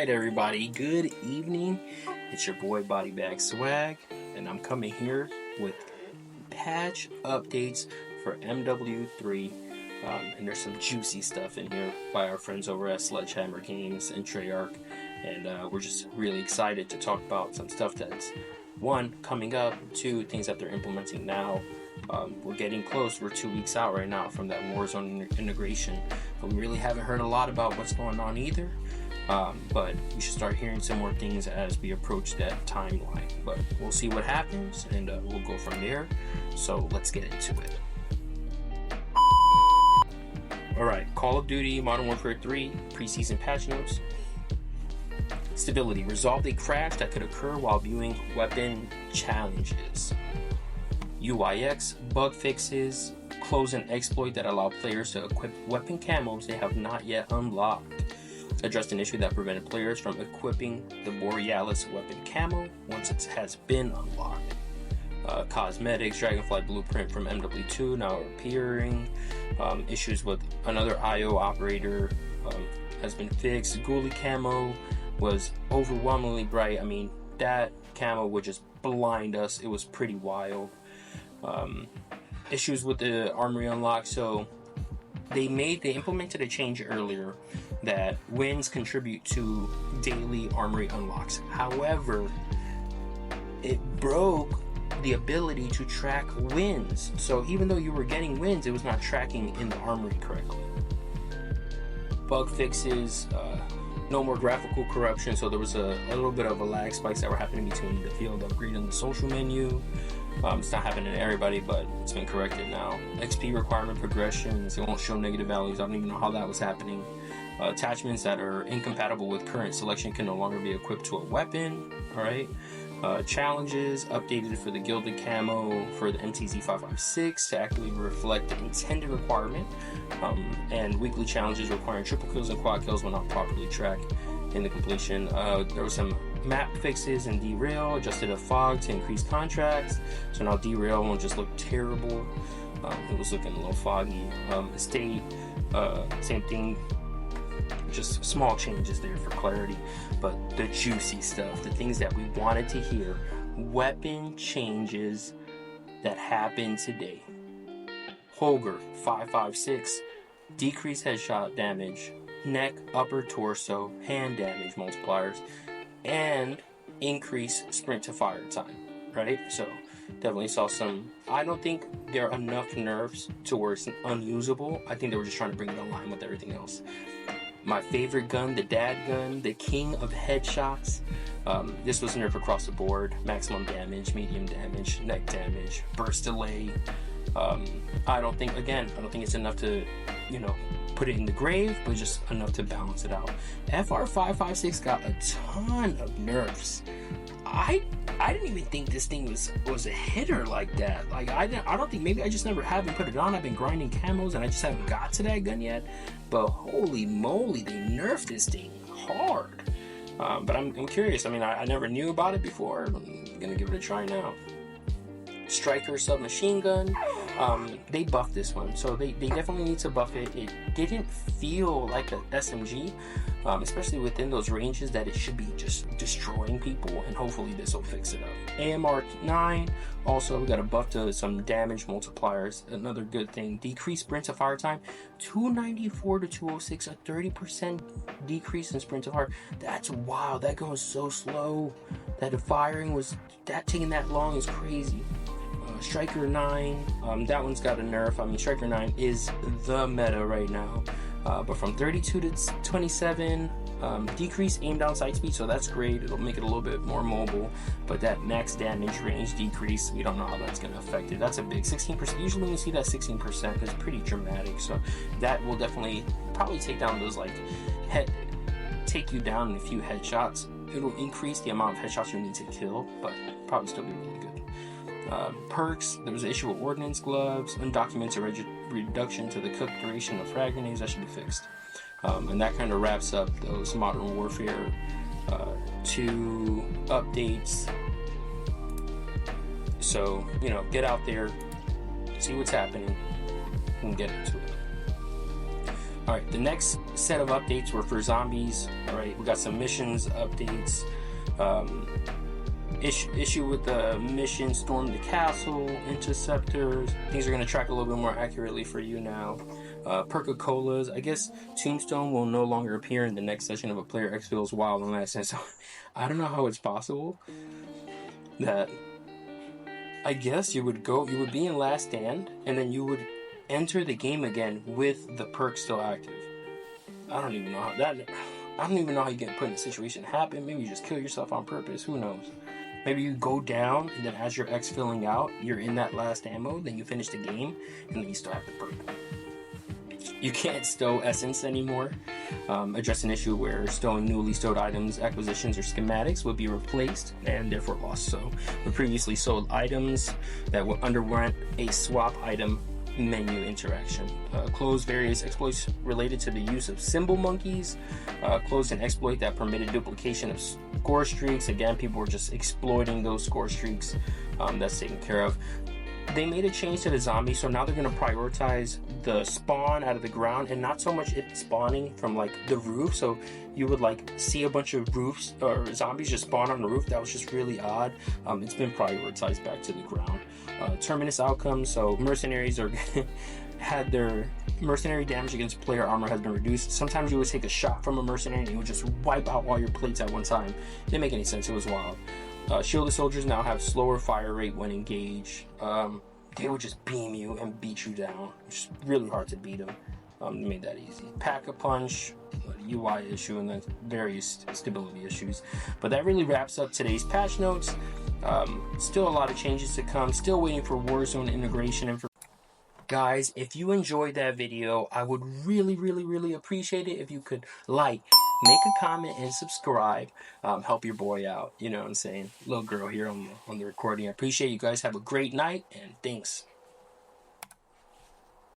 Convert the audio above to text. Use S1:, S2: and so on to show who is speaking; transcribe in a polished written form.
S1: Alright everybody, good evening. It's your boy Body Bag Swag, and I'm coming here with patch updates for MW3. And there's some juicy stuff in here by our friends over at Sledgehammer Games and Treyarch. And we're just really excited to talk about some stuff that's, one, coming up, two, things that they're implementing now. We're getting close. We're 2 weeks out right now from that Warzone integration, but we really haven't heard a lot about what's going on either. But we should start hearing some more things as we approach that timeline. But we'll see what happens, and we'll go from there. So let's get into it. Alright, Call of Duty Modern Warfare 3 preseason patch notes. Stability. Resolved a crash that could occur while viewing weapon challenges. UIX bug fixes. Close an exploit that allow players to equip weapon camos they have not yet unlocked. Addressed an issue that prevented players from equipping the Borealis weapon camo once it has been unlocked. Cosmetics, Dragonfly Blueprint from MW2 now appearing. Issues with another IO operator has been fixed. Ghoulie camo was overwhelmingly bright. I mean, that camo would just blind us. It was pretty wild. Issues with the armory unlock. So they implemented a change earlier that wins contribute to daily armory unlocks. However, it broke the ability to track wins. So even though you were getting wins, it was not tracking in the armory correctly. Bug fixes, no more graphical corruption. So there was a little bit of a lag spikes that were happening between the field upgrade and the social menu. It's not happening to everybody, but it's been corrected now. XP requirement progressions, it won't show negative values. I don't even know how that was happening. Attachments that are incompatible with current selection can no longer be equipped to a weapon. Alright. Challenges updated for the gilded camo for the MTZ556 to accurately reflect the intended requirement. And weekly challenges requiring triple kills and quad kills will not properly track in the completion. There were some map fixes and derail, adjusted a fog to increase contracts, so now derail won't just look terrible. It was looking a little foggy. Estate, same thing, just small changes there for clarity. But the juicy stuff, the things that we wanted to hear, weapon changes that happened today. Holger 556, decrease headshot damage, neck, upper torso, hand damage multipliers, and increase sprint to fire time, right? So definitely saw some. I don't think there are enough nerfs to where it's unusable. I think they were just trying to bring it online with everything else. My favorite gun, the dad gun, the king of headshots. This was nerfed across the board. Maximum damage, medium damage, neck damage, burst delay. I don't think it's enough to, put it in the grave, but just enough to balance it out. FR556 got a ton of nerfs. I didn't even think this thing was a hitter like that. Like I don't think, maybe I just never haven't put it on. I've been grinding camos and I just haven't got to that gun yet. But holy moly, they nerfed this thing hard. But I'm curious. I mean, I never knew about it before. I'm gonna give it a try now. Striker submachine gun, they buffed this one, so they definitely need to buff it. It didn't feel like an SMG, especially within those ranges that it should be just destroying people, and hopefully this will fix it up. AMR9 also, we got a buff to some damage multipliers. Another good thing, decreased sprint to fire time, 294 to 206, a 30% decrease in sprint to fire. That's wild. That goes so slow. That the firing was taking that long is crazy. Striker 9, that one's got a nerf. I mean, Striker 9 is the meta right now. But from 32 to 27, decrease aim down sight speed, so that's great. It'll make it a little bit more mobile. But that max damage range decrease, we don't know how that's going to affect it. That's a big 16%. Usually when you see that 16%, it's pretty dramatic. So that will definitely probably take down those, take you down in a few headshots. It'll increase the amount of headshots you need to kill, but probably still be really good. Perks, there was an issue with ordnance gloves, undocumented reduction to the cook duration of frag grenades. That should be fixed. And that kind of wraps up those Modern Warfare 2 updates. So, get out there, see what's happening, and get into it. All right, the next set of updates were for zombies. All right, we got some missions updates. Issue with the mission, storm the castle, interceptors. Things are going to track a little bit more accurately for you now. Perca-Colas. I guess Tombstone will no longer appear in the next session of a player exfils while in last stand. So I don't know how it's possible that, I guess you would be in last stand and then you would enter the game again with the perk still active. I don't even know how you get put in a situation to happen. Maybe you just kill yourself on purpose. Who knows? Maybe you go down and then as your X filling out, you're in that last ammo, then you finish the game, and then you still have the perk. You can't stow essence anymore. Address an issue where stowing newly stowed items, acquisitions, or schematics would be replaced and therefore lost. So the previously sold items that underwent a swap item menu interaction. Closed various exploits related to the use of symbol monkeys. Closed an exploit that permitted duplication of score streaks. Again, people were just exploiting those score streaks. That's taken care of. They made a change to the zombie, so now they're going to prioritize the spawn out of the ground and not so much it spawning from like the roof. So you would like see a bunch of roofs or zombies just spawn on the roof. That was just really odd. It's been prioritized back to the ground. Terminus outcomes, so mercenaries had their mercenary damage against player armor has been reduced. Sometimes you would take a shot from a mercenary and it would just wipe out all your plates at one time. Didn't make any sense. It was wild. Shielded soldiers now have slower fire rate when engaged. They would just beam you and beat you down. It's really hard to beat them. They made that easy. Pack-a-Punch, UI issue, and then various stability issues. But that really wraps up today's patch notes. Still a lot of changes to come. Still waiting for Warzone integration and guys, if you enjoyed that video, I would really appreciate it if you could like, make a comment, and subscribe. Help your boy out. You know what I'm saying? Little girl here on the recording. I appreciate you guys. Have a great night, and thanks.